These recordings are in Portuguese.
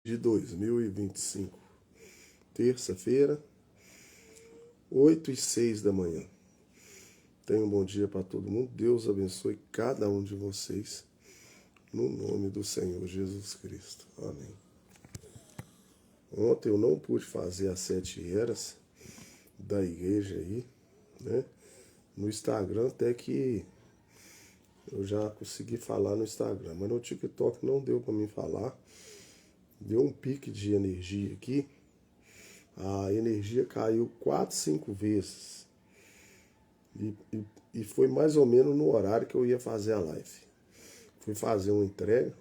de 2025, terça-feira, 8h06 da manhã. Tenha um bom dia para todo mundo. Deus abençoe cada um de vocês, no nome do Senhor Jesus Cristo. Amém. Ontem eu não pude fazer as 7 eras da igreja aí, né? No Instagram até que eu já consegui falar no Instagram, mas no TikTok não deu para mim falar. Deu um pique de energia aqui. A energia caiu 4, 5 vezes. E foi mais ou menos no horário que eu ia fazer a live. Fui fazer uma entrega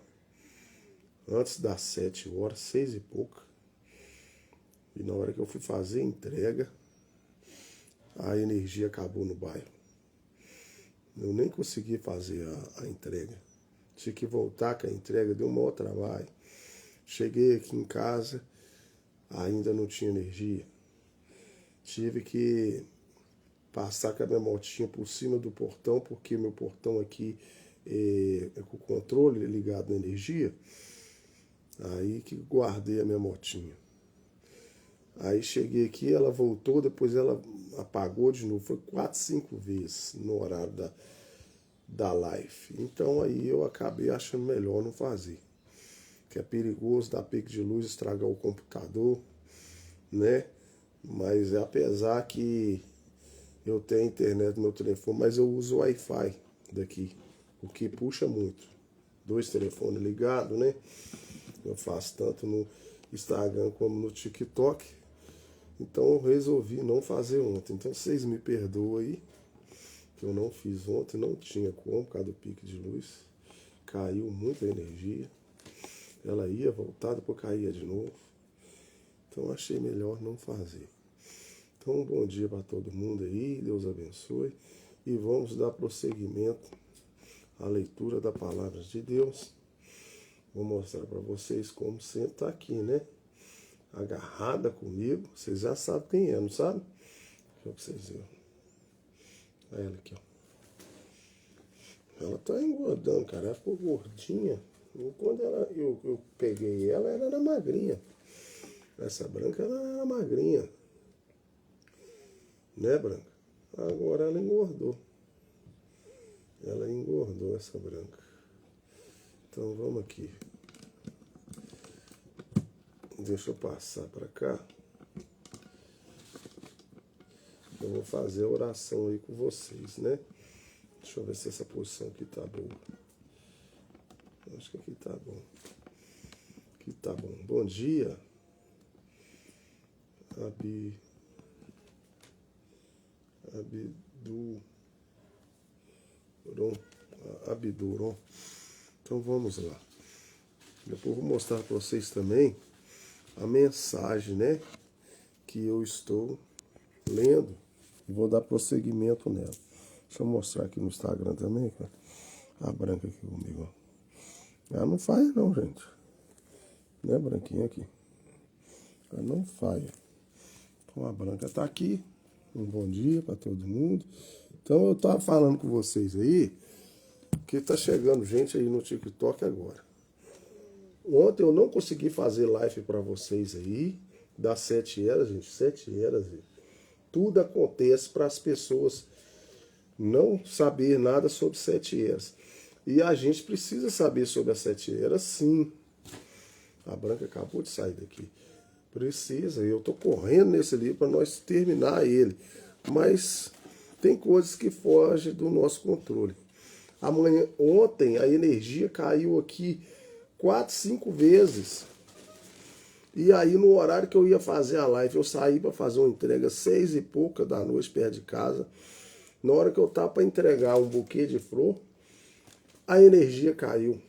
antes das 7 horas, 6 e pouca. E na hora que eu fui fazer a entrega, a energia acabou no bairro. Eu nem consegui fazer a entrega. Tive que voltar com a entrega, deu um maior trabalho. Cheguei aqui em casa, ainda não tinha energia. Tive que passar com a minha motinha por cima do portão, porque meu portão aqui é com o controle ligado na energia. Aí que guardei a minha motinha. Aí cheguei aqui, ela voltou, depois ela apagou de novo. Foi 4, 5 vezes no horário da live. Então aí eu acabei achando melhor não fazer. Que é perigoso dar pique de luz, estragar o computador, né? Mas apesar que eu tenho internet no meu telefone, mas eu uso o Wi-Fi daqui, o que puxa muito. 2 telefones ligados, né? Eu faço tanto no Instagram como no TikTok. Então eu resolvi não fazer ontem. Então vocês me perdoam aí, que eu não fiz ontem, não tinha como, por causa do pique de luz. Caiu muita energia. Ela ia voltar, depois caía de novo. Então achei melhor não fazer. Então um bom dia para todo mundo aí, Deus abençoe. E vamos dar prosseguimento à leitura da palavra de Deus. Vou mostrar para vocês como sempre está aqui, né? Agarrada comigo. Vocês já sabem quem é, não sabe? Deixa eu pra vocês verem. Olha ela aqui, ó. Ela tá engordando, cara. Ela ficou gordinha. E quando eu peguei ela era magrinha. Essa branca ela era magrinha. Né, branca? Agora ela engordou. Ela engordou, essa branca. Então vamos aqui. Deixa eu passar para cá. Eu vou fazer a oração aí com vocês, né? Deixa eu ver se essa posição aqui tá boa. Acho que aqui tá bom. Aqui tá bom. Bom dia. Abiduron. Então vamos lá. Depois eu vou mostrar para vocês também a mensagem, né? Que eu estou lendo e vou dar prosseguimento nela. Deixa eu mostrar aqui no Instagram também, cara. A branca aqui comigo, ó. Ela não falha não, gente. Né, branquinha aqui. Ela não falha. Então a branca tá aqui. Um bom dia para todo mundo. Então eu tava falando com vocês aí, que tá chegando gente aí no TikTok agora. Ontem eu não consegui fazer live para vocês aí, das 7 eras, gente. 7 eras, gente. Tudo acontece para as pessoas não saber nada sobre 7 eras. E a gente precisa saber sobre as 7 eras, sim. A branca acabou de sair daqui. Precisa, eu tô correndo nesse livro para nós terminar ele. Mas tem coisas que fogem do nosso controle. Ontem a energia caiu aqui 4, 5 vezes. E aí no horário que eu ia fazer a live, eu saí para fazer uma entrega 6 e pouca da noite perto de casa. Na hora que eu tava para entregar um buquê de flor, a energia caiu.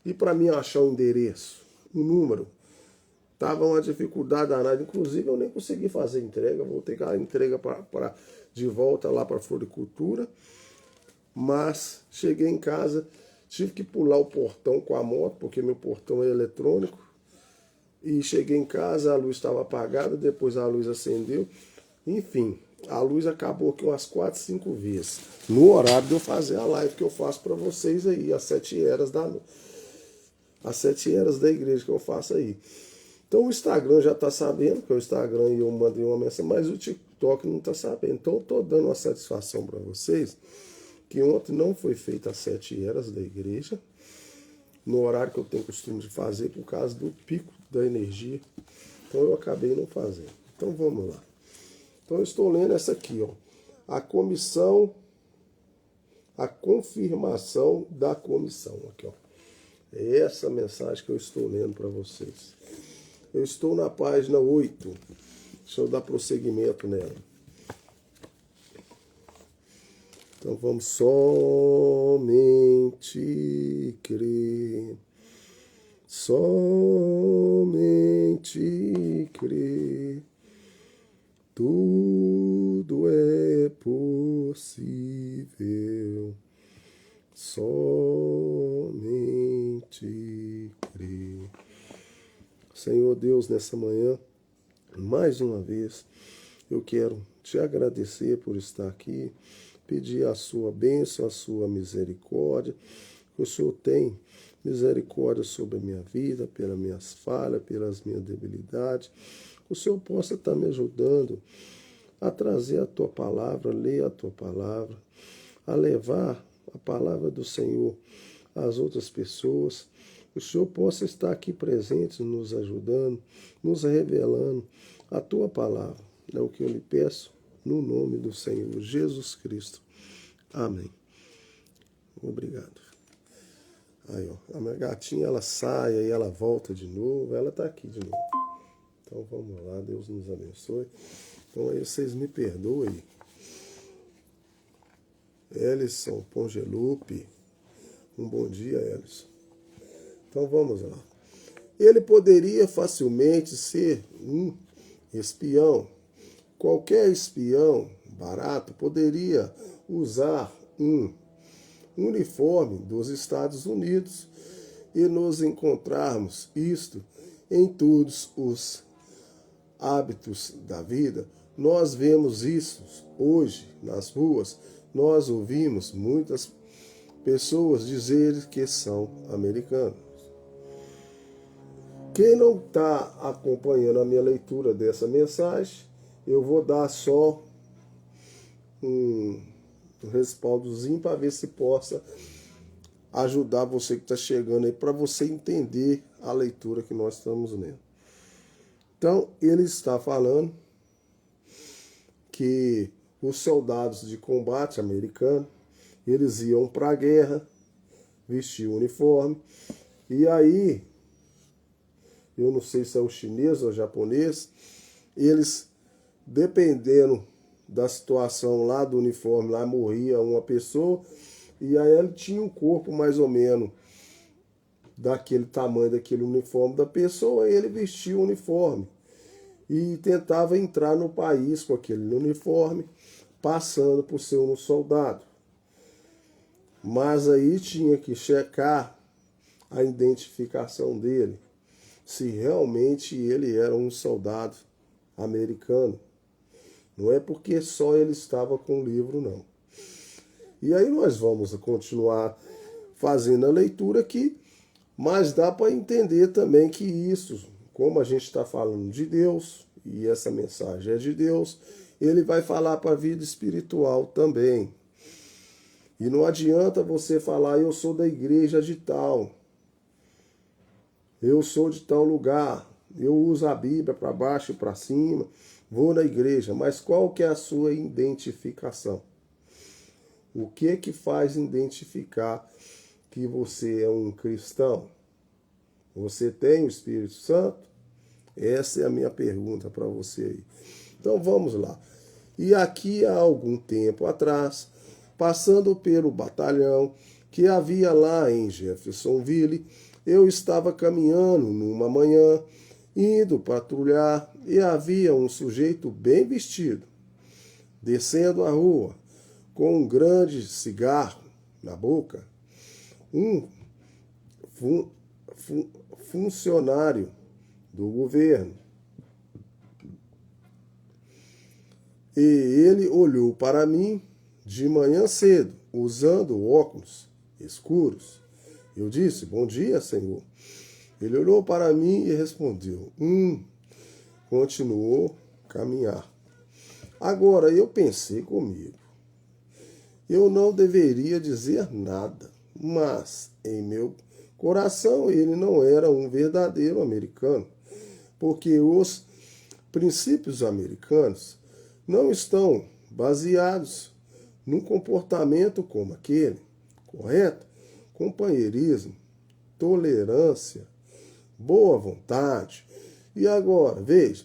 E para mim achar o endereço, o número, tava uma dificuldade danada. Inclusive eu nem consegui fazer a entrega. Voltei com a entrega de volta lá para floricultura. Mas cheguei em casa, tive que pular o portão com a moto, porque meu portão é eletrônico. E cheguei em casa, a luz estava apagada, depois a luz acendeu. Enfim, a luz acabou aqui umas 4, 5 vezes. No horário de eu fazer a live que eu faço para vocês aí, às 7 horas da noite. As 7 eras da igreja que eu faço aí. Então o Instagram já está sabendo, que é o Instagram e eu mandei uma mensagem, mas o TikTok não está sabendo. Então eu estou dando uma satisfação para vocês, que ontem não foi feita as 7 eras da igreja, no horário que eu tenho costume de fazer, por causa do pico da energia. Então eu acabei não fazendo. Então vamos lá. Então eu estou lendo essa aqui, ó. A confirmação da comissão. Aqui, ó. É essa mensagem que eu estou lendo para vocês. Eu estou na página 8. Deixa eu dar prosseguimento nela. Então vamos somente crer. Somente crer. Tudo é possível. Somente crer. Senhor Deus, nessa manhã, mais uma vez, eu quero te agradecer por estar aqui, pedir a sua bênção, a sua misericórdia, que o Senhor tem misericórdia sobre a minha vida, pelas minhas falhas, pelas minhas debilidades, que o Senhor possa estar me ajudando a trazer a tua palavra, a ler a tua palavra, a levar a palavra do Senhor às outras pessoas. Que o Senhor possa estar aqui presente, nos ajudando, nos revelando a tua palavra. É o que eu lhe peço, no nome do Senhor Jesus Cristo. Amém. Obrigado. Aí, ó, a minha gatinha, ela sai, aí ela volta de novo, ela tá aqui de novo. Então vamos lá, Deus nos abençoe. Então aí vocês me perdoem. Ellison Pongelupe. Um bom dia, Ellison. Então vamos lá. Ele poderia facilmente ser um espião. Qualquer espião barato poderia usar um uniforme dos Estados Unidos e nos encontrarmos isto em todos os hábitos da vida. Nós vemos isso hoje nas ruas. Nós ouvimos muitas pessoas dizerem que são americanos. Quem não está acompanhando a minha leitura dessa mensagem, eu vou dar só um respaldozinho para ver se possa ajudar você que está chegando aí, para você entender a leitura que nós estamos lendo. Então, ele está falando que os soldados de combate americanos, eles iam para a guerra, vestiam uniforme, e aí, eu não sei se é o chinês ou o japonês, eles, dependendo da situação lá do uniforme, lá morria uma pessoa, e aí ele tinha um corpo mais ou menos daquele tamanho, daquele uniforme da pessoa, e ele vestia o uniforme e tentava entrar no país com aquele uniforme, passando por ser um soldado. Mas aí tinha que checar a identificação dele, se realmente ele era um soldado americano. Não é porque só ele estava com o livro, não. E aí nós vamos continuar fazendo a leitura aqui, mas dá para entender também que isso, como a gente está falando de Deus, e essa mensagem é de Deus, ele vai falar para a vida espiritual também. E não adianta você falar, eu sou da igreja de tal, eu sou de tal lugar, eu uso a Bíblia para baixo e para cima, vou na igreja, mas qual que é a sua identificação? O que faz identificar que você é um cristão? Você tem o Espírito Santo? Essa é a minha pergunta para você aí. Então vamos lá. E aqui há algum tempo atrás, passando pelo batalhão que havia lá em Jeffersonville, eu estava caminhando numa manhã, indo patrulhar, e havia um sujeito bem vestido, descendo a rua, com um grande cigarro na boca, um funcionário do governo. E ele olhou para mim de manhã cedo, usando óculos escuros. Eu disse, bom dia, Senhor. Ele olhou para mim e respondeu, continuou a caminhar. Agora eu pensei comigo, eu não deveria dizer nada, mas em meu coração ele não era um verdadeiro americano, porque os princípios americanos não estão baseados num comportamento como aquele, correto? Companheirismo, tolerância, boa vontade. E agora, veja,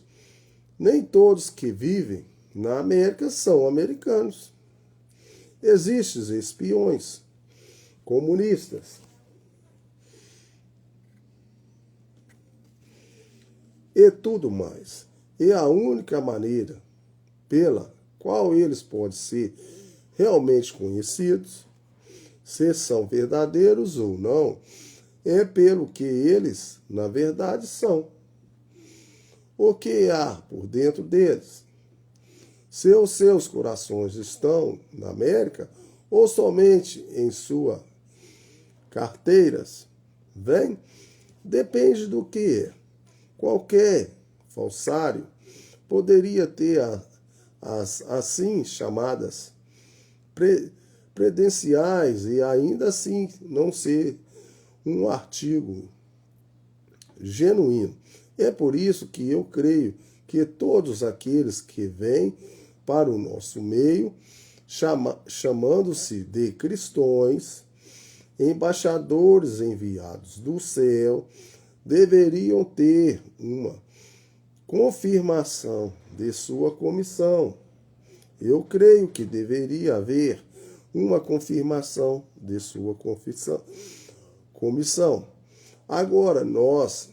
nem todos que vivem na América são americanos. Existem espiões, comunistas. E tudo mais. E a única maneira pela qual eles podem ser realmente conhecidos, se são verdadeiros ou não, é pelo que eles, na verdade, são. O que há por dentro deles? Se os seus corações estão na América ou somente em suas carteiras, bem, depende do que é. Qualquer falsário poderia ter as assim chamadas credenciais e ainda assim não ser um artigo genuíno. É por isso que eu creio que todos aqueles que vêm para o nosso meio, chamando-se de cristãos, embaixadores enviados do céu, deveriam ter uma confirmação de sua comissão. Eu creio que deveria haver uma confirmação de sua comissão. Agora, nós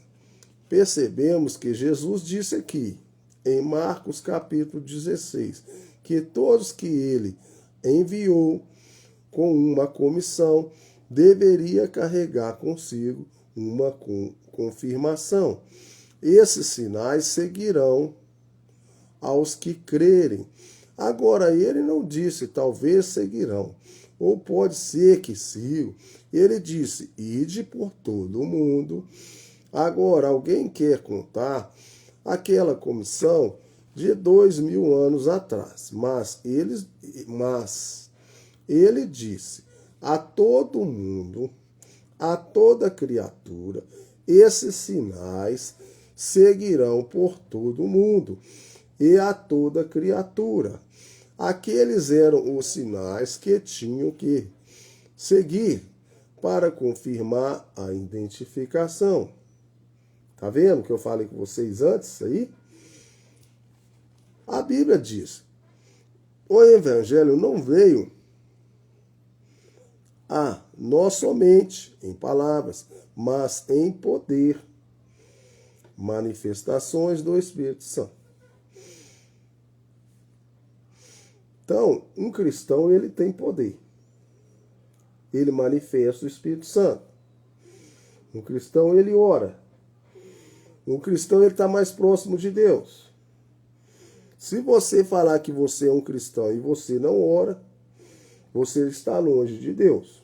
percebemos que Jesus disse aqui, em Marcos capítulo 16, que todos que ele enviou com uma comissão deveria carregar consigo uma confirmação. Esses sinais seguirão aos que crerem. Agora, ele não disse, talvez seguirão, ou pode ser que sigam. Ele disse, ide por todo o mundo. Agora, alguém quer contar aquela comissão de 2000 anos atrás, mas ele disse a todo mundo, a toda criatura, esses sinais seguirão por todo o mundo e a toda criatura. Aqueles eram os sinais que tinham que seguir para confirmar a identificação. Tá vendo que eu falei com vocês antes aí? A Bíblia diz, o Evangelho não veio a nós somente em palavras, mas em poder. Manifestações do Espírito Santo. Então, um cristão, ele tem poder. Ele manifesta o Espírito Santo. Um cristão, ele ora. Um cristão, ele está mais próximo de Deus. Se você falar que você é um cristão e você não ora, você está longe de Deus.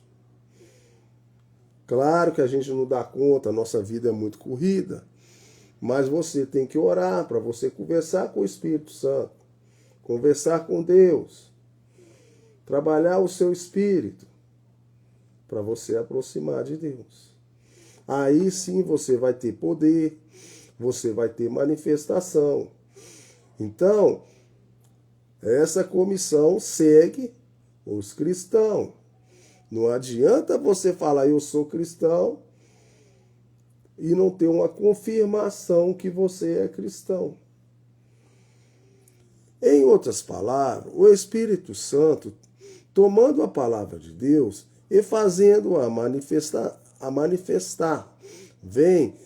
Claro que a gente não dá conta, a nossa vida é muito corrida, mas você tem que orar para você conversar com o Espírito Santo, conversar com Deus, trabalhar o seu espírito para você aproximar de Deus. Aí sim você vai ter poder, você vai ter manifestação. Então, essa comissão segue os cristãos. Não adianta você falar, eu sou cristão, e não ter uma confirmação que você é cristão. Em outras palavras, o Espírito Santo, tomando a palavra de Deus e fazendo-a manifestar, vem.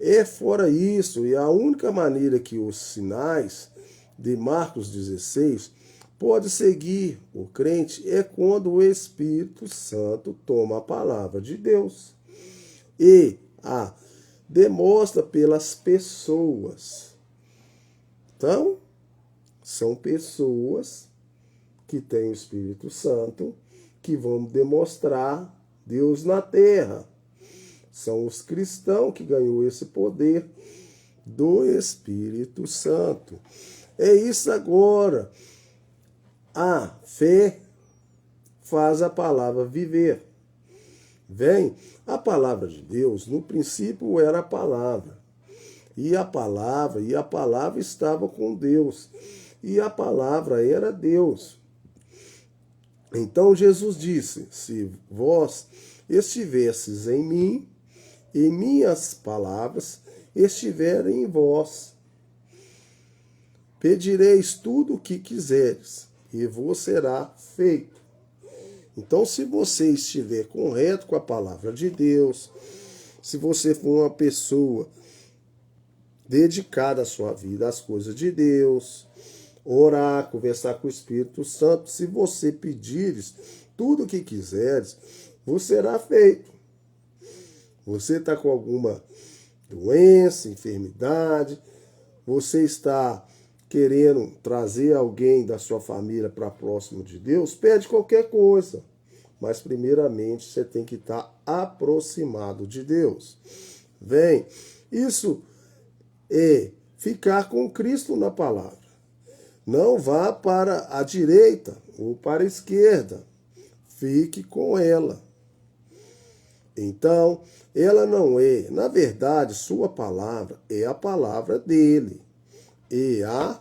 É fora isso, e a única maneira que os sinais de Marcos 16 pode seguir o crente é quando o Espírito Santo toma a palavra de Deus e a demonstra pelas pessoas. Então, são pessoas que têm o Espírito Santo que vão demonstrar Deus na terra. São os cristãos que ganhou esse poder do Espírito Santo. É isso agora. A fé faz a palavra viver. Vem, a palavra de Deus, no princípio era a palavra. E a palavra estava com Deus. E a palavra era Deus. Então Jesus disse: se vós estivesses em mim, e minhas palavras estiverem em vós, pedireis tudo o que quiseres, e vos será feito. Então, se você estiver correto com a palavra de Deus, se você for uma pessoa dedicada à sua vida às coisas de Deus, orar, conversar com o Espírito Santo, se você pedires tudo o que quiseres, vos será feito. Você está com alguma doença, enfermidade, você está querendo trazer alguém da sua família para próximo de Deus, pede qualquer coisa. Mas primeiramente você tem que estar aproximado de Deus. Vem, isso é ficar com Cristo na palavra. Não vá para a direita ou para a esquerda. Fique com ela. Então, ela não é, na verdade, sua palavra é a palavra dele. E a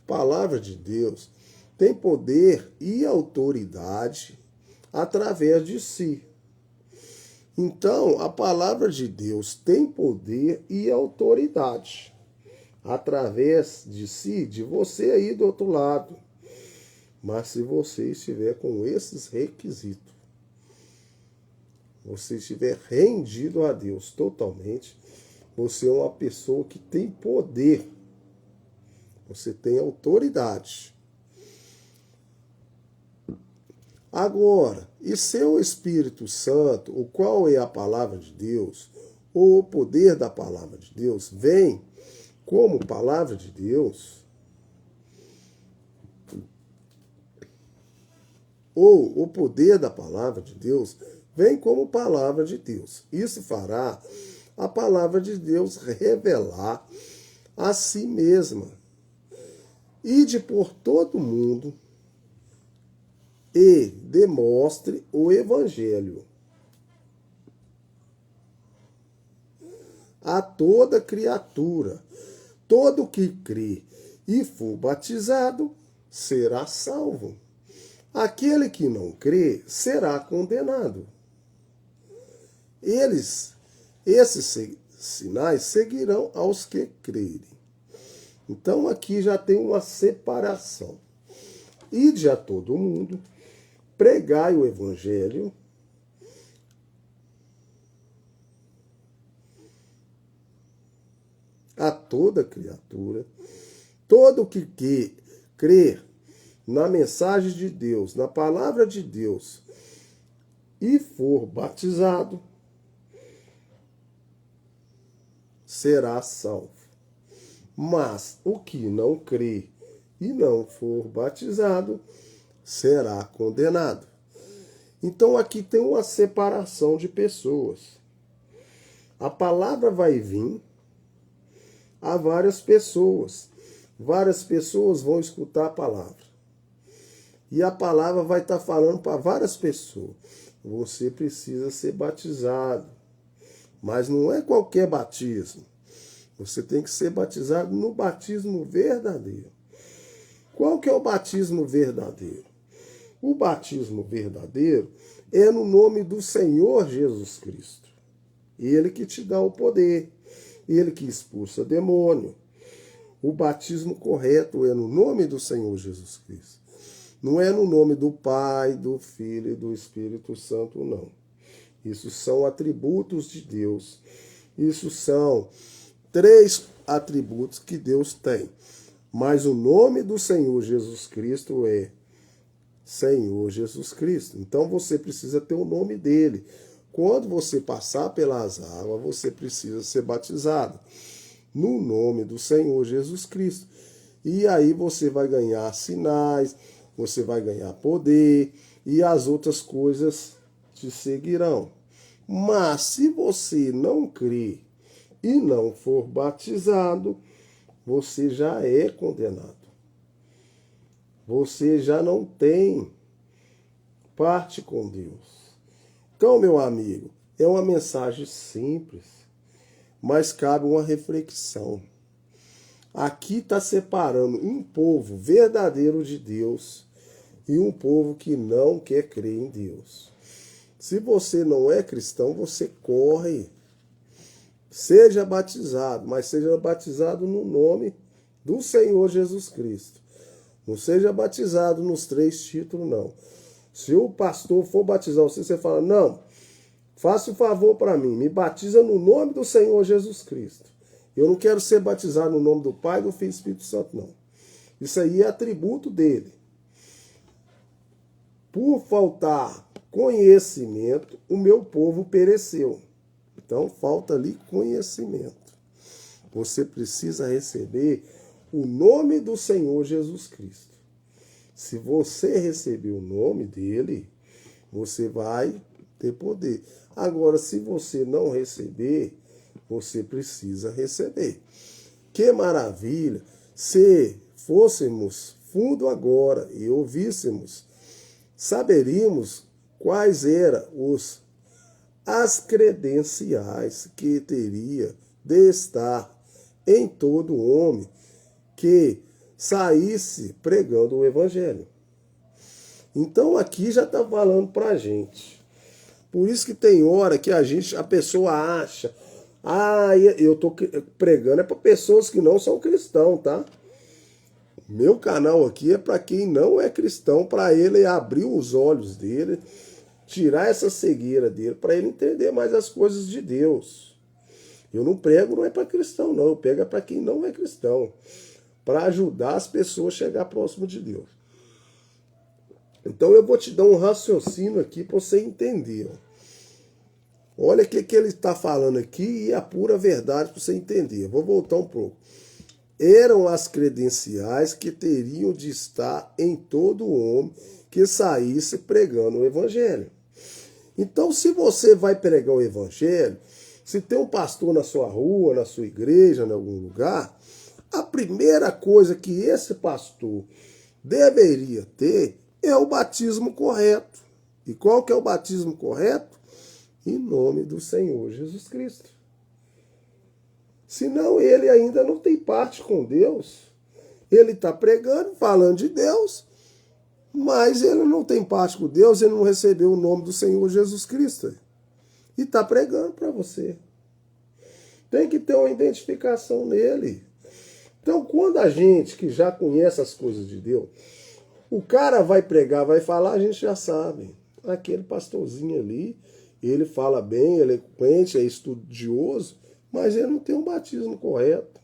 palavra de Deus tem poder e autoridade através de si. Então, a palavra de Deus tem poder e autoridade através de si, de você aí do outro lado. Mas se você estiver com esses requisitos, você estiver rendido a Deus totalmente, você é uma pessoa que tem poder. Você tem autoridade. Agora, e seu Espírito Santo, o qual é a palavra de Deus, ou o poder da palavra de Deus, vem como palavra de Deus, ou o poder da palavra de Deus, vem como palavra de Deus. Isso fará a palavra de Deus revelar a si mesma. Ide por todo mundo e demonstre o Evangelho a toda criatura. Todo que crê e for batizado será salvo. Aquele que não crê será condenado. Esses sinais seguirão aos que crerem. Então aqui já tem uma separação. Ide a todo mundo, pregai o Evangelho a toda criatura. Todo que crer na mensagem de Deus, na palavra de Deus, e for batizado, será salvo. Mas o que não crê e não for batizado, será condenado. Então aqui tem uma separação de pessoas. A palavra vai vir a várias pessoas. Várias pessoas vão escutar a palavra. E a palavra vai estar falando para várias pessoas. Você precisa ser batizado. Mas não é qualquer batismo. Você tem que ser batizado no batismo verdadeiro. Qual que é o batismo verdadeiro? O batismo verdadeiro é no nome do Senhor Jesus Cristo. Ele que te dá o poder. Ele que expulsa demônio. O batismo correto é no nome do Senhor Jesus Cristo. Não é no nome do Pai, do Filho e do Espírito Santo, não. Isso são atributos de Deus. Isso são 3 atributos que Deus tem. Mas o nome do Senhor Jesus Cristo é Senhor Jesus Cristo. Então você precisa ter o nome dele. Quando você passar pelas águas, você precisa ser batizado no nome do Senhor Jesus Cristo. E aí você vai ganhar sinais, você vai ganhar poder e as outras coisas te seguirão. Mas se você não crê e não for batizado, você já é condenado. Você já não tem parte com Deus. Então, meu amigo, é uma mensagem simples, mas cabe uma reflexão. Aqui está separando um povo verdadeiro de Deus e um povo que não quer crer em Deus. Se você não é cristão, você corre. Seja batizado, mas seja batizado no nome do Senhor Jesus Cristo. Não seja batizado nos 3 títulos, não. Se o pastor for batizar você fala, não, faça o favor para mim, me batiza no nome do Senhor Jesus Cristo. Eu não quero ser batizado no nome do Pai, do Filho e do Espírito Santo, não. Isso aí é atributo dele. Por faltar conhecimento, o meu povo pereceu. Então, falta ali conhecimento. Você precisa receber o nome do Senhor Jesus Cristo. Se você receber o nome dele, você vai ter poder. Agora, se você não receber, você precisa receber. Que maravilha se fôssemos fundo agora e ouvíssemos, saberíamos quais eram as credenciais que teria de estar em todo homem que saísse pregando o evangelho. Então aqui já está falando para a gente. Por isso que tem hora que a pessoa acha, eu estou pregando é para pessoas que não são cristãos, tá? Meu canal aqui é para quem não é cristão, para ele abrir os olhos dele, tirar essa cegueira dele, para ele entender mais as coisas de Deus. Eu não prego, não é para cristão, não. Eu prego é para quem não é cristão, para ajudar as pessoas a chegar próximo de Deus. Então eu vou te dar um raciocínio aqui para você entender. Olha o que ele está falando aqui e a pura verdade para você entender. Vou voltar um pouco. Eram as credenciais que teriam de estar em todo homem que saísse pregando o evangelho. Então, se você vai pregar o evangelho, se tem um pastor na sua rua, na sua igreja, em algum lugar, a primeira coisa que esse pastor deveria ter é o batismo correto. E qual que é o batismo correto? Em nome do Senhor Jesus Cristo. Senão ele ainda não tem parte com Deus. Ele está pregando, falando de Deus, mas ele não tem parte com Deus, ele não recebeu o nome do Senhor Jesus Cristo. E está pregando para você. Tem que ter uma identificação nele. Então, quando a gente que já conhece as coisas de Deus, o cara vai pregar, vai falar, a gente já sabe. Aquele pastorzinho ali, ele fala bem, ele é eloquente, é estudioso, mas ele não tem um batismo correto.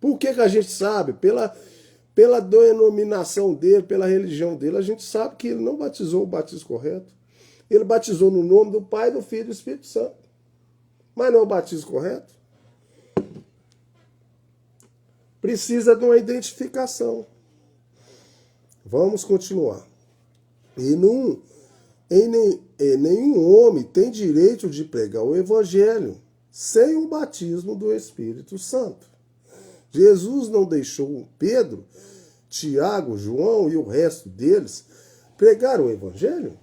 Por que a gente sabe? Pela denominação dele, pela religião dele, a gente sabe que ele não batizou o batismo correto. Ele batizou no nome do Pai, do Filho e do Espírito Santo. Mas não é o batismo correto. Precisa de uma identificação. Vamos continuar. Nenhum homem tem direito de pregar o evangelho sem o batismo do Espírito Santo. Jesus não deixou Pedro, Tiago, João e o resto deles pregar o evangelho?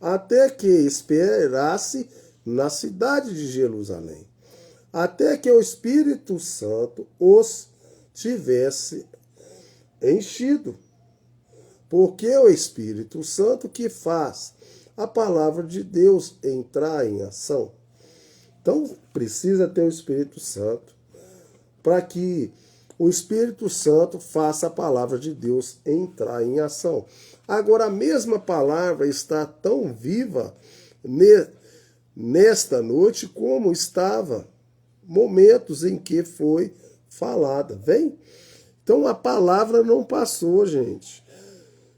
Até que esperasse na cidade de Jerusalém, até que o Espírito Santo os tivesse enchido. Porque é o Espírito Santo que faz a palavra de Deus entrar em ação. Então, precisa ter o Espírito Santo para que o Espírito Santo faça a palavra de Deus entrar em ação. Agora, a mesma palavra está tão viva nesta noite como estava momentos em que foi falada. Vem? Então, a palavra não passou, gente.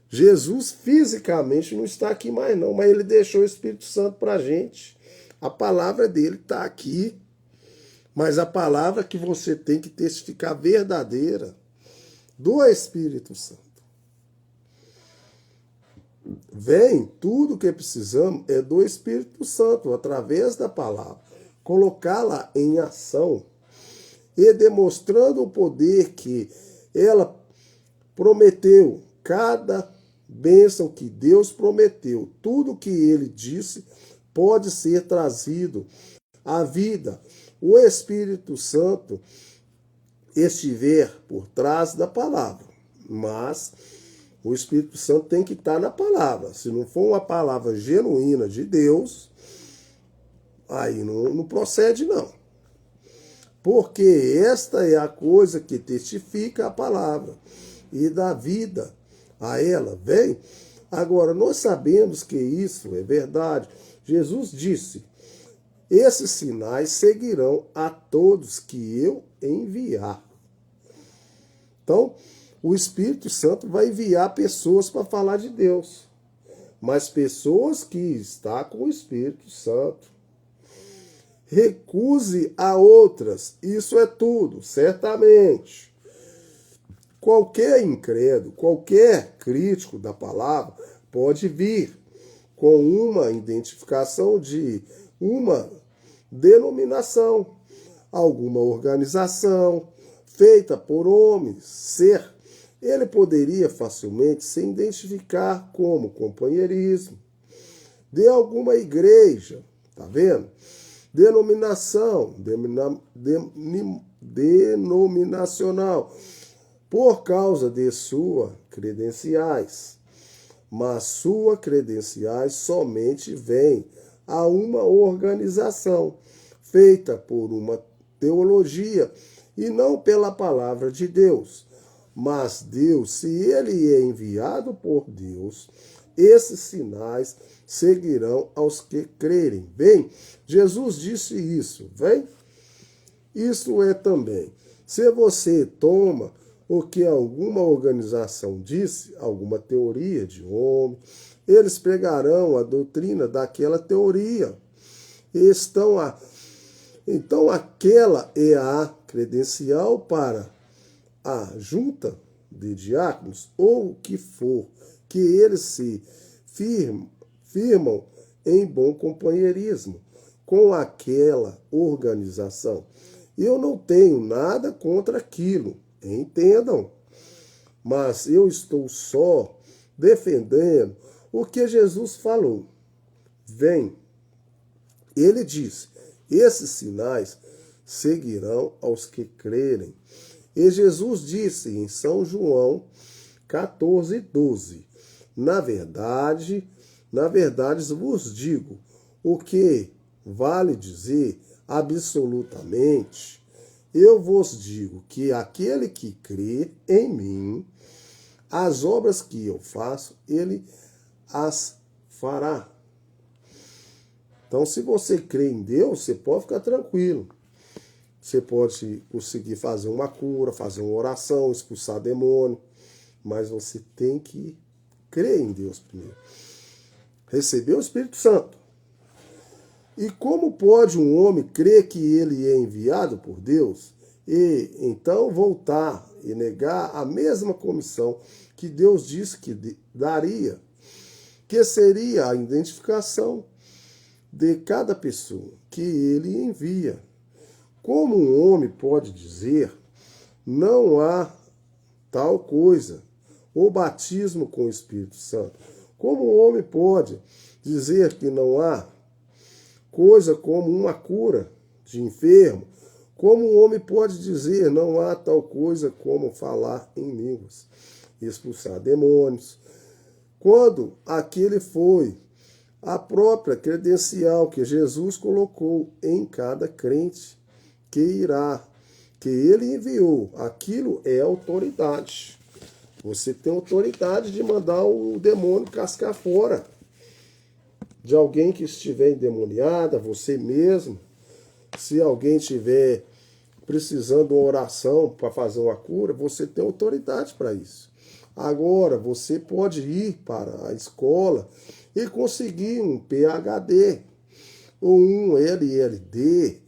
Jesus fisicamente não está aqui mais não, mas ele deixou o Espírito Santo para a gente. A palavra dele está aqui, mas a palavra que você tem que testificar verdadeira do Espírito Santo. Vem, tudo que precisamos é do Espírito Santo, através da palavra, colocá-la em ação e demonstrando o poder que ela prometeu, cada bênção que Deus prometeu, tudo que ele disse pode ser trazido à vida. O Espírito Santo estiver por trás da palavra, mas o Espírito Santo tem que estar na palavra. Se não for uma palavra genuína de Deus, aí não procede não. Porque esta é a coisa que testifica a palavra e dá vida a ela. Vem? Agora, nós sabemos que isso é verdade. Jesus disse: esses sinais seguirão a todos que eu enviar. Então, o Espírito Santo vai enviar pessoas para falar de Deus. Mas pessoas que estão com o Espírito Santo. Recuse a outras. Isso é tudo, certamente. Qualquer incrédulo, qualquer crítico da palavra pode vir com uma identificação de uma denominação, alguma organização feita por homens, ele poderia facilmente se identificar como companheirismo de alguma igreja, tá vendo? Denominação, denominacional, por causa de suas credenciais. Mas suas credenciais somente vêm a uma organização feita por uma teologia e não pela palavra de Deus. Mas Deus, se ele é enviado por Deus, esses sinais seguirão aos que crerem. Bem, Jesus disse isso, vem? Isso é também. Se você toma o que alguma organização disse, alguma teoria de homem, eles pregarão a doutrina daquela teoria. Então, aquela é a credencial para a junta de diáconos, ou o que for, que eles se firmam em bom companheirismo com aquela organização. Eu não tenho nada contra aquilo, entendam, mas eu estou só defendendo o que Jesus falou. Vem, ele disse, esses sinais seguirão aos que crerem. E Jesus disse em São João 14:12, na verdade vos digo, o que vale dizer absolutamente, eu vos digo que aquele que crê em mim, as obras que eu faço, ele as fará. Então, se você crê em Deus, você pode ficar tranquilo. Você pode conseguir fazer uma cura, fazer uma oração, expulsar demônio, mas você tem que crer em Deus primeiro. Receber o Espírito Santo. E como pode um homem crer que ele é enviado por Deus e então voltar e negar a mesma comissão que Deus disse que daria, que seria a identificação de cada pessoa que ele envia? Como um homem pode dizer, não há tal coisa, o batismo com o Espírito Santo? Como um homem pode dizer que não há coisa como uma cura de enfermo? Como um homem pode dizer não há tal coisa como falar em línguas, expulsar demônios? Quando aquele foi a própria credencial que Jesus colocou em cada crente que ele enviou. Aquilo é autoridade. Você tem autoridade de mandar o demônio cascar fora de alguém que estiver endemoniada, você mesmo. Se alguém estiver precisando de uma oração para fazer uma cura, você tem autoridade para isso. Agora, você pode ir para a escola e conseguir um PhD ou um LLD,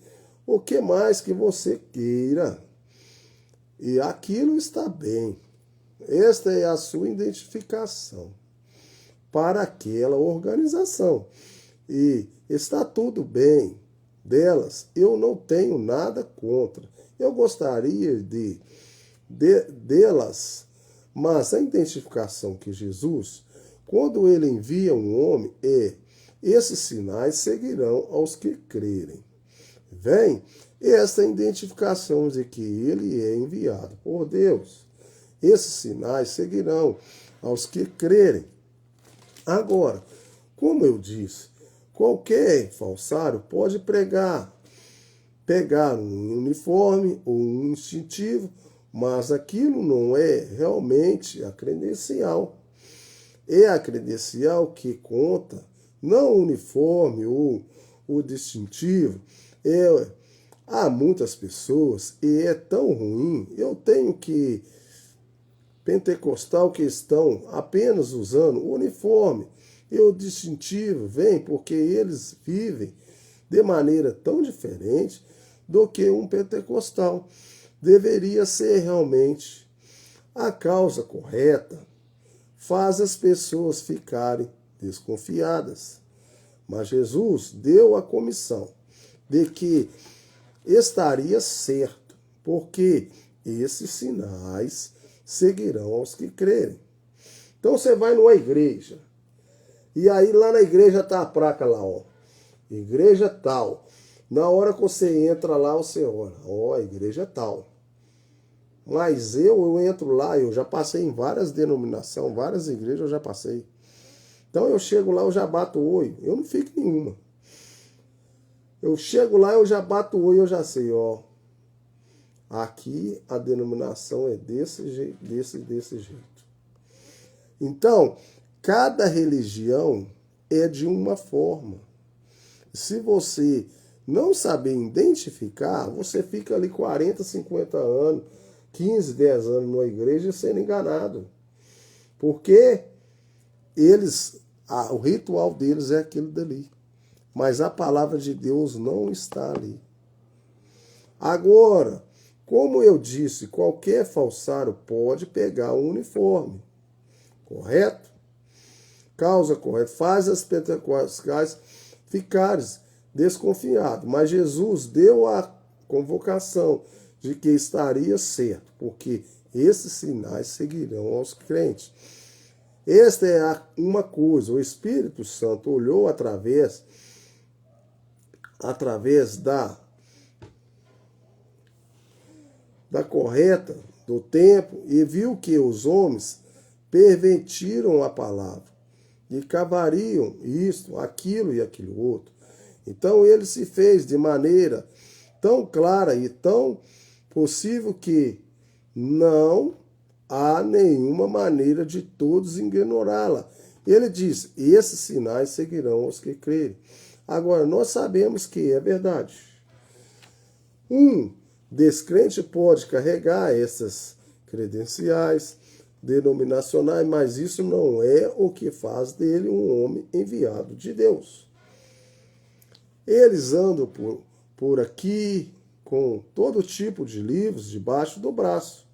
o que mais que você queira. E aquilo está bem. Esta é a sua identificação. para aquela organização. E está tudo bem delas, eu não tenho nada contra. Eu gostaria delas, mas a identificação que Jesus, quando ele envia um homem, esses sinais seguirão aos que crerem. Vem esta identificação de que ele é enviado por Deus. Esses sinais seguirão aos que crerem. Agora, como eu disse, qualquer falsário pode pegar um uniforme ou um instintivo, mas aquilo não é realmente a credencial. É a credencial que conta, não o uniforme ou o distintivo. Há muitas pessoas, e é tão ruim, eu tenho que pentecostal que estão apenas usando o uniforme e o distintivo, vem porque eles vivem de maneira tão diferente do que um pentecostal. Deveria ser realmente a causa correta, faz as pessoas ficarem desconfiadas. Mas Jesus deu a comissão de que estaria certo, porque esses sinais seguirão aos que crerem. Então você vai numa igreja, e aí lá na igreja está a placa lá, ó, igreja tal. Na hora que você entra lá, você olha, ó, igreja tal. Mas eu entro lá, eu já passei em várias denominações, várias igrejas eu já passei. Então eu chego lá, eu já bato o olho, eu não fico em nenhuma. Eu chego lá, eu já bato o olho, eu já sei, ó. Aqui a denominação é desse jeito, desse jeito. Então, cada religião é de uma forma. Se você não saber identificar, você fica ali 40, 50 anos, 15, 10 anos numa igreja sendo enganado. Porque o ritual deles é aquilo dali. Mas a palavra de Deus não está ali. Agora, como eu disse, qualquer falsário pode pegar um uniforme. Correto? Causa correta. Faz as pentecostais ficarem desconfiados. Mas Jesus deu a convocação de que estaria certo, porque esses sinais seguirão aos crentes. Esta é uma coisa, o Espírito Santo olhou através da correta do tempo e viu que os homens pervertiram a palavra e cavariam isto, aquilo e aquilo outro. Então ele se fez de maneira tão clara e tão possível que não há nenhuma maneira de todos ignorá-la. Ele diz, esses sinais seguirão aos que crerem. Agora, nós sabemos que é verdade. Um descrente pode carregar essas credenciais denominacionais, mas isso não é o que faz dele um homem enviado de Deus. Eles andam por aqui com todo tipo de livros debaixo do braço,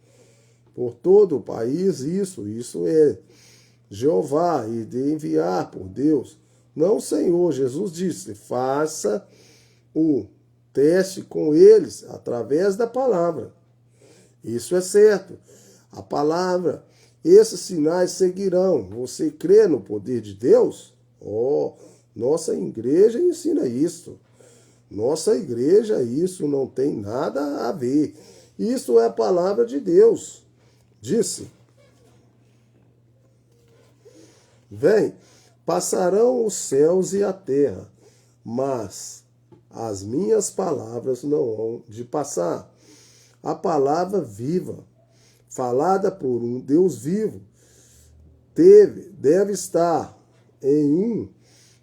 por todo o país, isso é Jeová e de enviar por Deus. Não, Senhor, Jesus disse, faça o teste com eles através da palavra. Isso é certo. A palavra, esses sinais seguirão. Você crê no poder de Deus? Nossa igreja ensina isso. Nossa igreja, isso não tem nada a ver. Isso é a palavra de Deus. Disse. Vem, passarão os céus e a terra, mas as minhas palavras não hão de passar. A palavra viva, falada por um Deus vivo, deve estar em um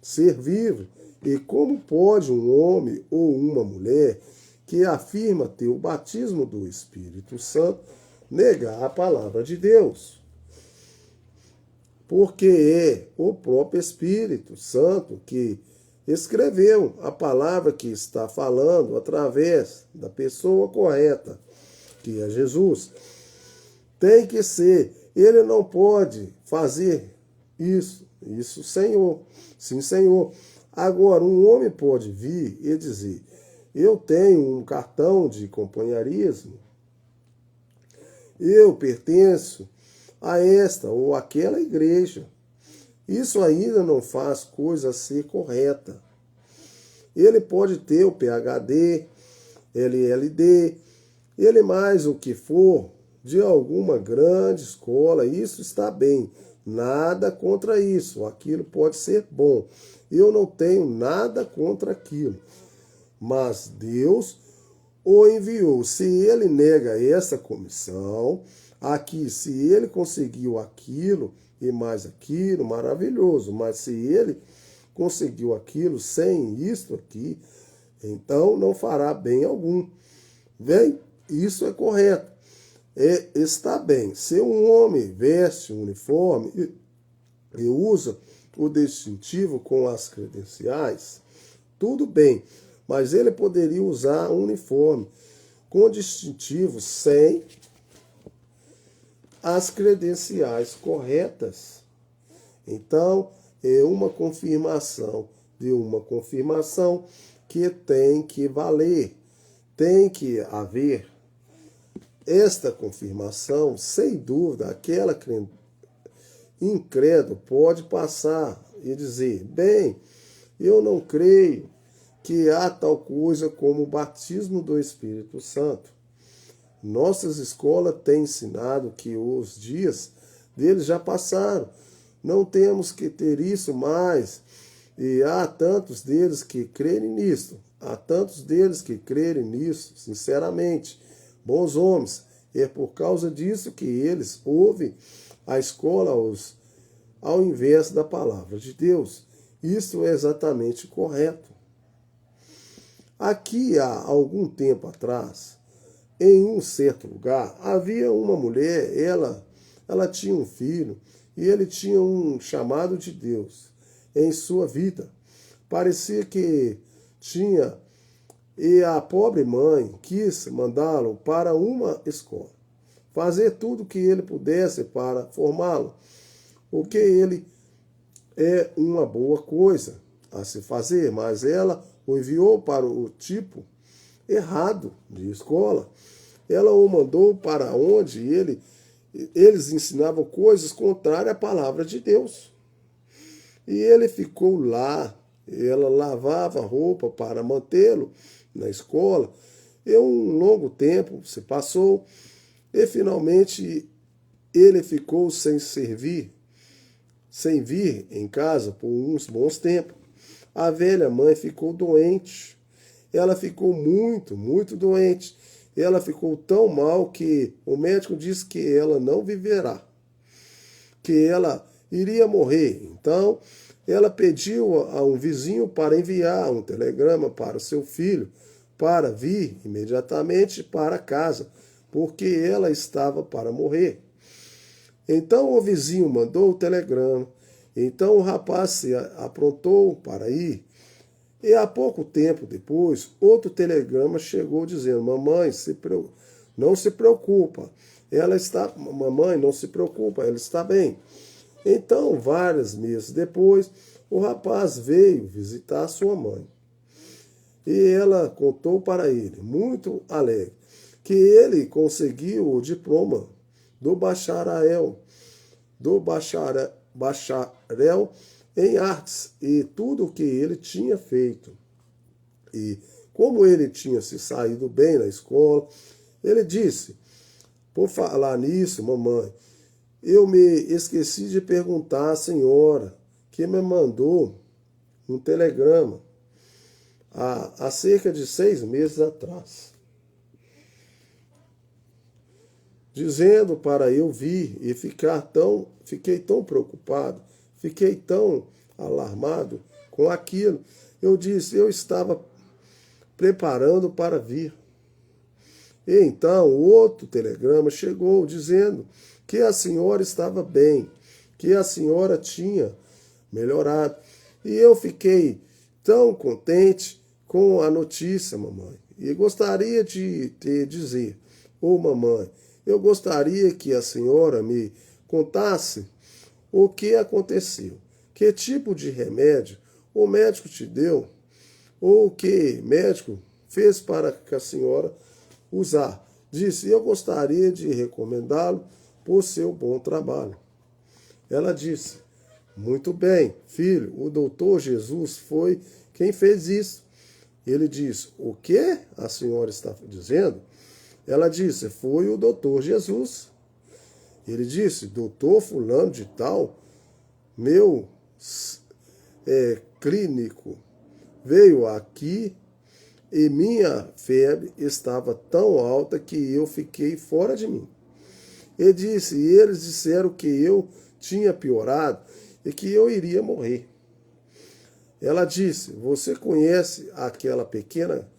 ser vivo. E como pode um homem ou uma mulher que afirma ter o batismo do Espírito Santo negar a palavra de Deus? Porque é o próprio Espírito Santo que escreveu a palavra que está falando através da pessoa correta, que é Jesus. Tem que ser. Ele não pode fazer isso Isso, Senhor. Sim, Senhor. Agora, um homem pode vir e dizer: eu tenho um cartão de companheirismo, eu pertenço a esta ou aquela igreja. Isso ainda não faz coisa ser correta. Ele pode ter o PhD, LLD, ele mais o que for, de alguma grande escola, isso está bem. Nada contra isso, aquilo pode ser bom. Eu não tenho nada contra aquilo. Mas Deus o enviou. Se ele nega essa comissão, aqui, se ele conseguiu aquilo e mais aquilo, maravilhoso. Mas se ele conseguiu aquilo sem isto aqui, então não fará bem algum. Bem, isso é correto. Está bem. Se um homem veste um uniforme e usa o distintivo com as credenciais, tudo bem. Mas ele poderia usar um uniforme com distintivo sem as credenciais corretas. Então, é uma confirmação de uma confirmação que tem que valer. Tem que haver esta confirmação, sem dúvida, aquela incrédulo pode passar e dizer: bem, eu não creio que há tal coisa como o batismo do Espírito Santo. Nossas escolas têm ensinado que os dias deles já passaram. Não temos que ter isso mais. E há tantos deles que crerem nisso. Há tantos deles que crerem nisso, sinceramente. Bons homens. É por causa disso que eles ouvem a escola ao invés da palavra de Deus. Isso é exatamente correto. Aqui há algum tempo atrás, em um certo lugar, havia uma mulher, ela tinha um filho e ele tinha um chamado de Deus em sua vida. Parecia que tinha, e a pobre mãe quis mandá-lo para uma escola, fazer tudo o que ele pudesse para formá-lo, o que ele é uma boa coisa a se fazer, mas ela o enviou para o tipo errado de escola. Ela o mandou para onde eles ensinavam coisas contrárias à palavra de Deus. E ele ficou lá. Ela lavava roupa para mantê-lo na escola. E um longo tempo se passou e finalmente ele ficou sem vir em casa por uns bons tempos. A velha mãe ficou doente. Ela ficou muito, muito doente. Ela ficou tão mal que o médico disse que ela não viverá, que ela iria morrer. Então, ela pediu a um vizinho para enviar um telegrama para o seu filho, para vir imediatamente para casa, porque ela estava para morrer. Então, o vizinho mandou o telegrama. Então o rapaz se aprontou para ir. E há pouco tempo depois, outro telegrama chegou dizendo: mamãe, não se preocupa. Mamãe, não se preocupa, ela está bem. Então, vários meses depois, o rapaz veio visitar sua mãe. E ela contou para ele, muito alegre, que ele conseguiu o diploma do bacharel em artes e tudo o que ele tinha feito. E como ele tinha se saído bem na escola, ele disse: por falar nisso, mamãe, eu me esqueci de perguntar à senhora que me mandou um telegrama há cerca de 6 meses atrás, dizendo para eu vir e fiquei tão preocupado, fiquei tão alarmado com aquilo. Eu disse: eu estava preparando para vir. E então outro telegrama chegou dizendo que a senhora estava bem, que a senhora tinha melhorado. E eu fiquei tão contente com a notícia, mamãe. E gostaria de te dizer: mamãe, eu gostaria que a senhora me contasse o que aconteceu, que tipo de remédio o médico te deu ou o que médico fez para que a senhora usar. Disse, eu gostaria de recomendá-lo por seu bom trabalho. Ela disse, muito bem, filho, o doutor Jesus foi quem fez isso. Ele disse, o que a senhora está dizendo? Ela disse, foi o doutor Jesus. Ele disse, doutor fulano de tal, meu clínico, veio aqui e minha febre estava tão alta que eu fiquei fora de mim. Ele disse, e eles disseram que eu tinha piorado e que eu iria morrer. Ela disse, você conhece aquela pequena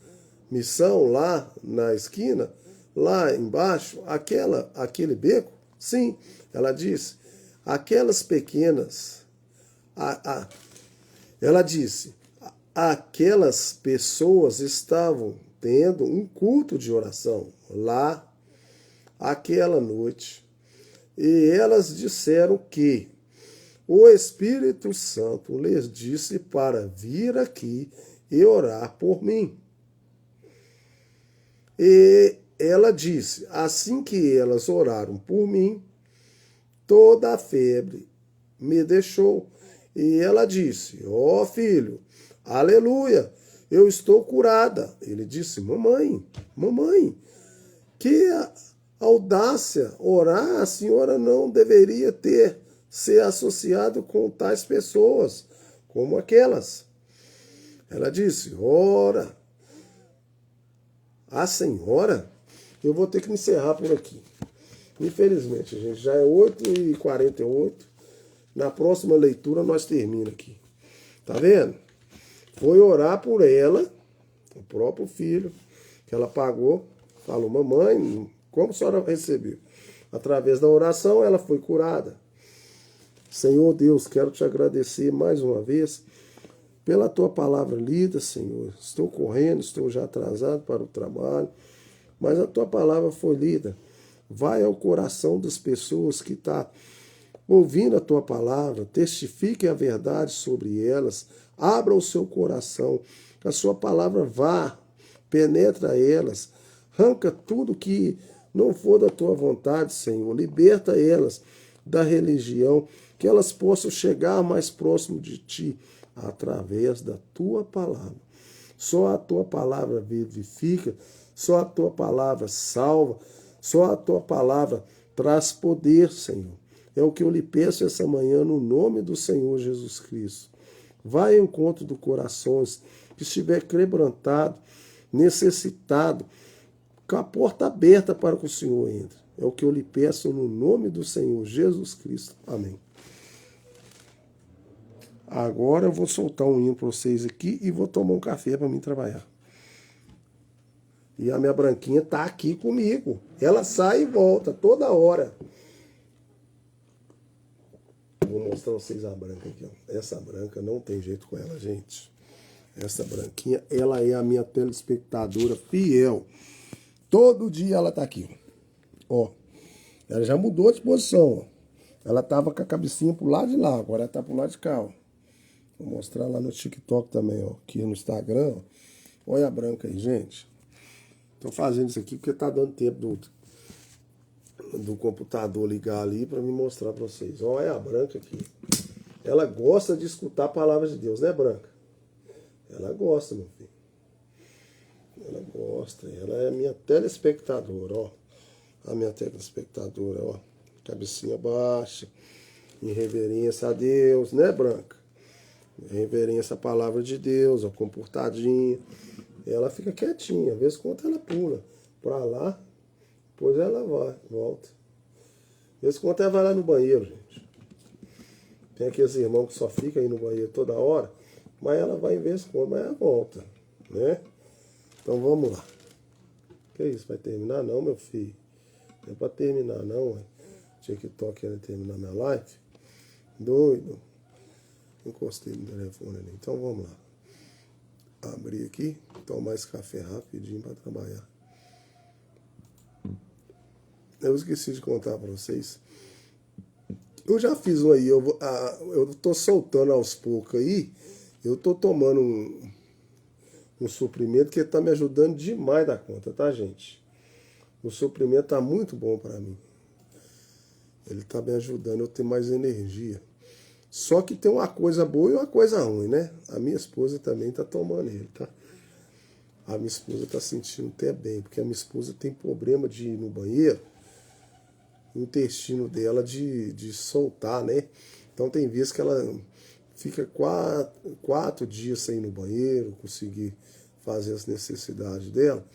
missão lá na esquina, lá embaixo, aquele beco? Sim, ela disse, aquelas pequenas, ela disse, aquelas pessoas estavam tendo um culto de oração lá, aquela noite, e elas disseram que o Espírito Santo lhes disse para vir aqui e orar por mim. E ela disse, assim que elas oraram por mim, toda a febre me deixou. E ela disse, ó filho, aleluia, eu estou curada. Ele disse, mamãe, que audácia, orar, a senhora não deveria ser associado com tais pessoas, como aquelas. Ela disse, ora, a senhora, eu vou ter que me encerrar por aqui. Infelizmente, gente, já é 8h48. Na próxima leitura nós terminamos aqui. Tá vendo? Foi orar por ela, o próprio filho, que ela pagou. Falou, mamãe, como a senhora recebeu? Através da oração ela foi curada. Senhor Deus, quero te agradecer mais uma vez pela tua palavra lida, Senhor. Estou correndo, estou já atrasado para o trabalho, mas a tua palavra foi lida. Vai ao coração das pessoas que estão ouvindo a tua palavra, testifique a verdade sobre elas, abra o seu coração, que a sua palavra vá, penetra elas, arranca tudo que não for da tua vontade, Senhor, liberta elas da religião, que elas possam chegar mais próximo de ti, através da tua palavra. Só a tua palavra vivifica, só a tua palavra salva, só a tua palavra traz poder, Senhor. É o que eu lhe peço essa manhã no nome do Senhor Jesus Cristo. Vai ao encontro do corações que estiver quebrantado, necessitado, com a porta aberta para que o Senhor entre. É o que eu lhe peço no nome do Senhor Jesus Cristo. Amém. Agora eu vou soltar um hino para vocês aqui e vou tomar um café para mim trabalhar. E a minha branquinha tá aqui comigo. Ela sai e volta toda hora. Vou mostrar pra vocês a branca aqui, ó. Essa branca não tem jeito com ela, gente. Essa branquinha, ela é a minha telespectadora fiel. Todo dia ela tá aqui, ó. Ela já mudou de posição, ó. Ela tava com a cabecinha pro lado de lá, agora ela tá pro lado de cá, ó. Vou mostrar lá no TikTok também, ó. Aqui no Instagram, ó. Olha a branca aí, gente. Tô fazendo isso aqui porque tá dando tempo do computador ligar ali para me mostrar para vocês. Olha a branca aqui. Ela gosta de escutar a palavra de Deus, né, branca? Ela gosta, meu filho. Ela gosta. Ela é a minha telespectadora, ó. A minha telespectadora, ó. Cabecinha baixa. Em reverência a Deus, né, branca? Em reverência à palavra de Deus, ó, comportadinha. Ela fica quietinha. Às vezes, quando ela pula para lá, depois ela vai, volta. Às vezes, quando ela vai lá no banheiro, gente. Tem aqueles irmãos que só ficam aí no banheiro toda hora, mas ela vai em vez de quando, mas ela volta, né? Então vamos lá. Que isso, vai terminar não, meu filho? Não é pra terminar não, ué. TikTok querendo terminar minha live. Doido. Encostei no telefone ali. Então vamos lá. Abrir aqui, tomar esse café rapidinho para trabalhar. Eu esqueci de contar para vocês. Eu já fiz um aí, eu tô soltando aos poucos aí. Eu tô tomando um suprimento que tá me ajudando demais da conta, tá, gente? O suprimento tá muito bom para mim. Ele tá me ajudando a ter mais energia. Só que tem uma coisa boa e uma coisa ruim, né? A minha esposa também tá tomando ele, tá? A minha esposa tá sentindo até bem, porque a minha esposa tem problema de ir no banheiro, o intestino dela de soltar, né? Então tem vezes que ela fica 4 dias sem ir no banheiro, conseguir fazer as necessidades dela.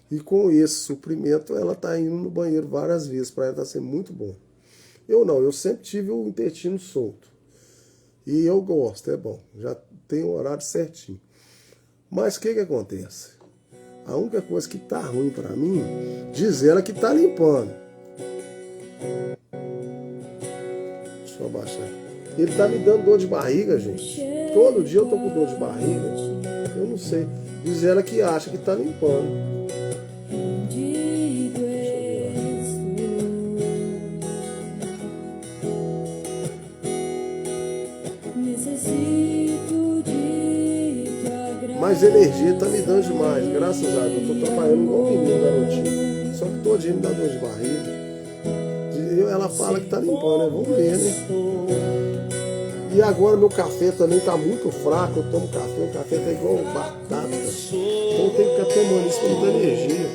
E com esse suprimento ela tá indo no banheiro várias vezes, para ela tá sendo muito bom. Eu não, eu sempre tive o intestino solto. E eu gosto, é bom. Já tem o horário certinho. Mas o que acontece? A única coisa que tá ruim para mim, diz ela que tá limpando. Deixa eu abaixar. Ele tá me dando dor de barriga, gente. Todo dia eu tô com dor de barriga. Eu não sei. Diz ela que acha que tá limpando. Mas energia tá me dando demais, graças a Deus. Eu tô trabalhando igual um menino, garotinho. Só que todo dia me dá dor de barriga. Ela fala que tá limpando, né? Vamos ver, né? E agora meu café também tá muito fraco. Eu tomo café, o café tá igual batata. Então eu tenho que ficar tomando isso pra me dar energia.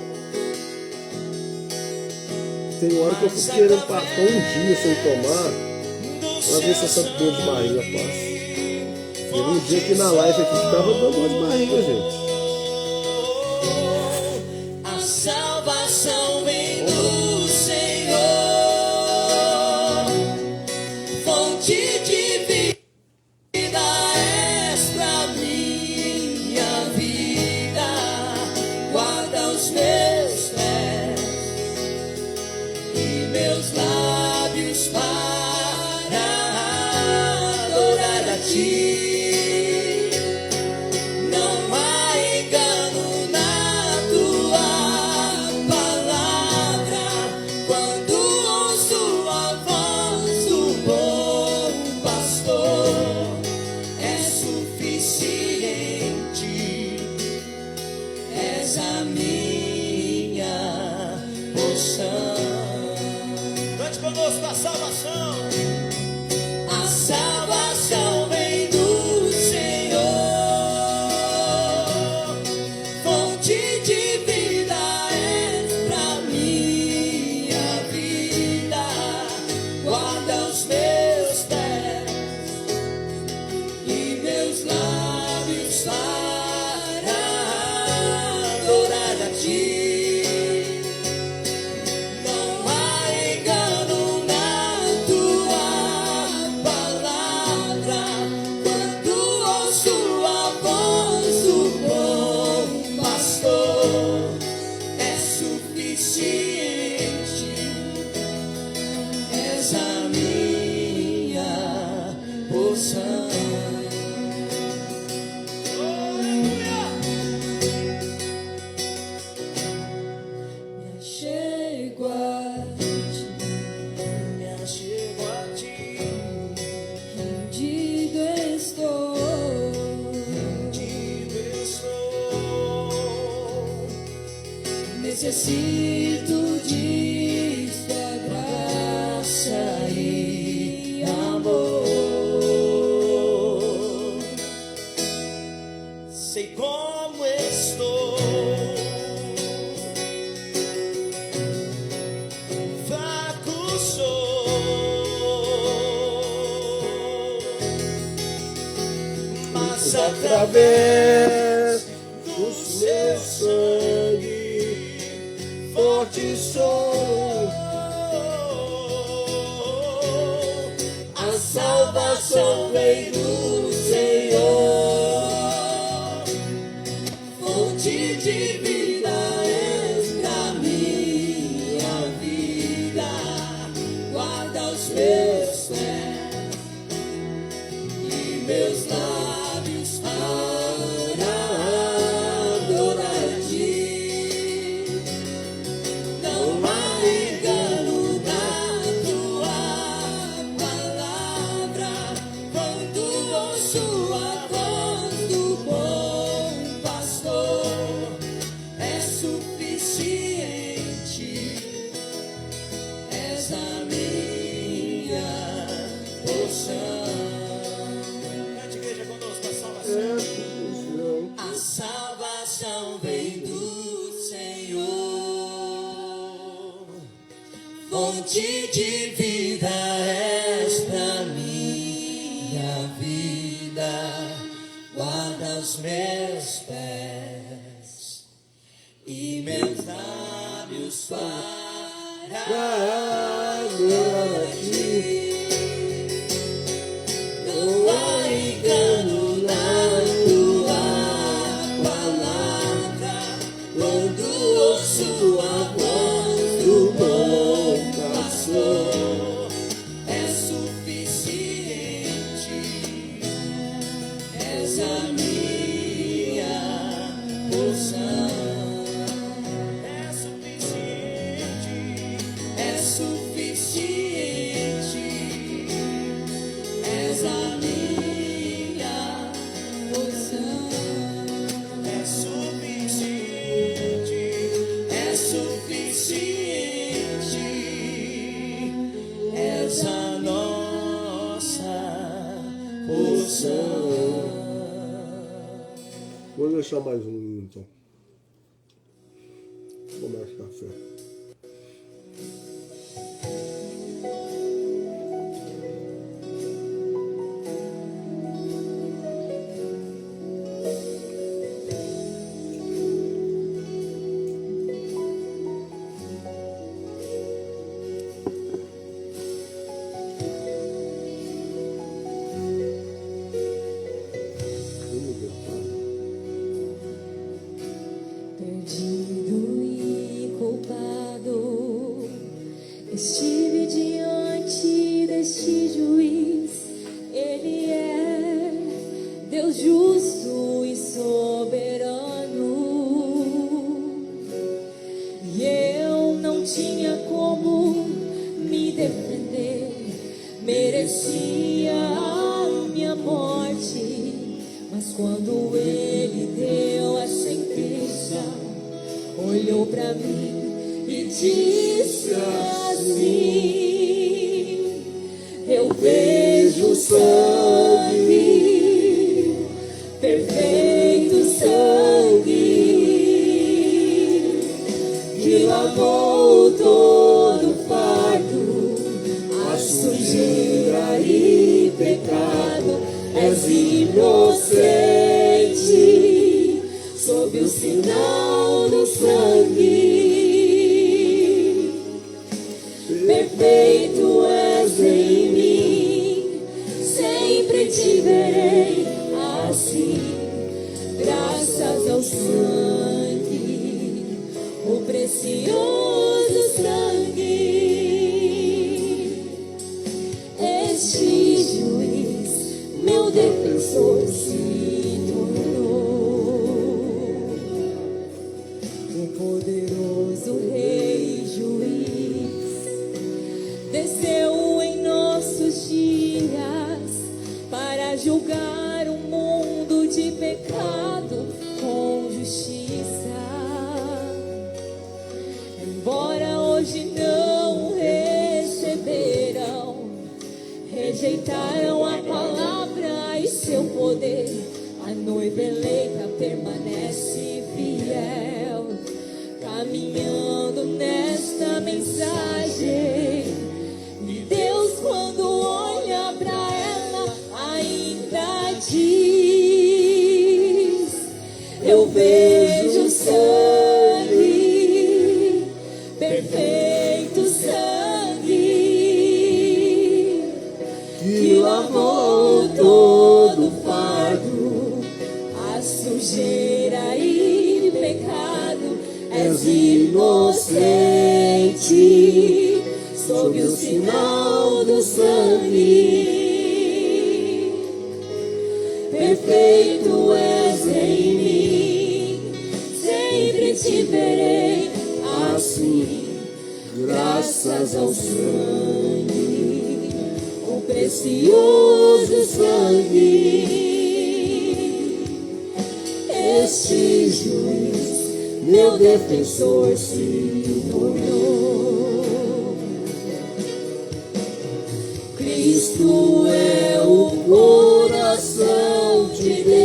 Tem hora que eu fico querendo passar um dia sem tomar, pra ver se essa dor de barriga passa. Teve um dia aqui na live aqui que tava dando dor de barriga, gente. A salvação vem do Senhor, fonte de vida és pra minha vida, guarda os meus pés e meus lábios para adorar a ti. Cante conosco a salvação. A salvação vem do Senhor, fonte de vida és pra minha vida, guarda os meus pés e meus lábios para adorar a ti. Necessito de tua graça e amor. Sei como estou, fraco sou, mas através do seu sangue forte sou. A salvação vem do Senhor, fonte de vida és pra minha vida, guarda os meus pés e meus lábios para adorar a ti. Não há engano na tua palavra. salvação vem do Senhor, fonte de vida és pra minha vida, guarda os meus pés e meus lábios para ti. Não há engano na tua palavra, quando ouço a voz do bom pastor, é suficiente, és a minha porção. É suficiente, és a minha porção. É suficiente, és a nossa porção. Vou deixar mais um então. Vou tomar esse café. Perdido e culpado, estive diante deste juiz. Ele é Deus justo e soberano, e eu não tinha como me defender. Merecia a minha morte, mas quando ele deu a sentença, olhou pra mim e disse assim: eu vejo sangue, perfeito sangue, que lavou todo o fardo, a sujeira e pecado. És inocente, sob o sinal do sangue. Perfeito és em mim, sempre te verei assim, graças ao sangue, o precioso sangue. Este juiz, meu defensor, se tornou o poderoso rei juiz. Desceu em nossos dias para julgar um mundo de pecado com justiça. Embora hoje não receberam, rejeitaram a palavra e seu poder, a noiva eleita permanece fiel, caminhando nesta mensagem. E Deus, quando olha pra ela, ainda diz: eu vejo sangue, perfeito sangue, que lavou todo o fardo, a sujeira e pecado. És inocente, sob o sinal do sangue. Perfeito és em mim, sempre te verei assim, graças ao sangue, o precioso sangue. Este juiz, meu defensor, se tornou. Cristo é o coração de Deus.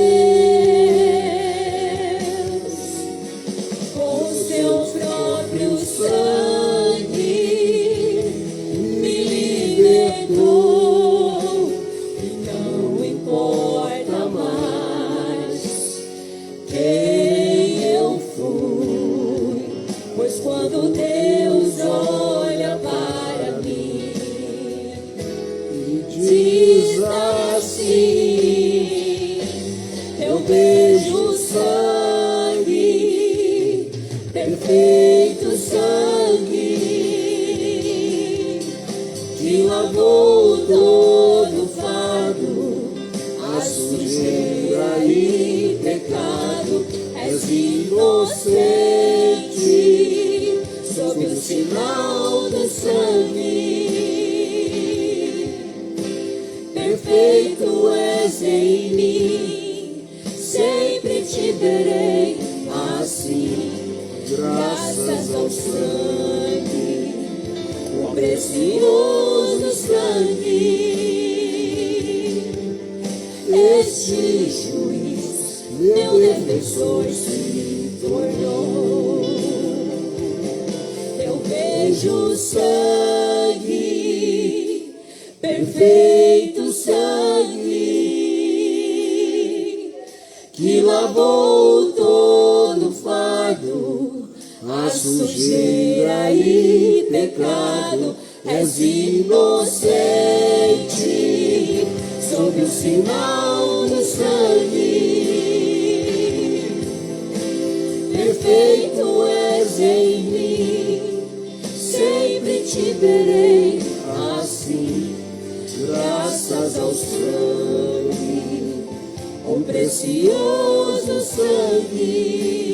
perfeito sangue que lavou todo fardo, a sujeira e pecado. És inocente sob o sinal do sangue. Perfeito és em mim, sempre te verei assim, graças ao sangue, o precioso sangue. Este juiz, meu defensor, se tornou. Eu vejo sangue, perfeito sangue, que lavou todo fardo, a sujeira e pecado. És inocente sob o sinal do sangue. Perfeito és em mim, sempre te verei assim, graças ao sangue, ao precioso sangue.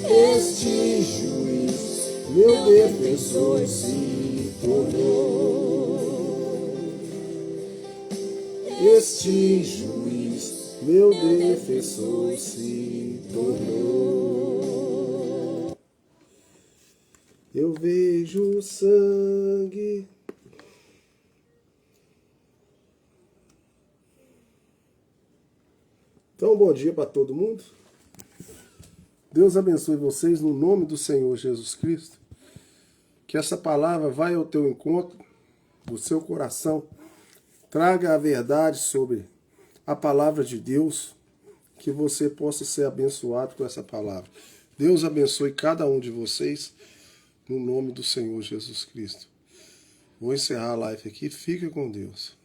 Este juiz, meu defensor, se tornou. Este juiz, meu defensor, se tornou. Eu vejo sangue. Então, bom dia para todo mundo. Deus abençoe vocês no nome do Senhor Jesus Cristo. Que essa palavra vai ao teu encontro, no seu coração. Traga a verdade sobre a palavra de Deus, que você possa ser abençoado com essa palavra. Deus abençoe cada um de vocês, no nome do Senhor Jesus Cristo. Vou encerrar a live aqui. Fica com Deus.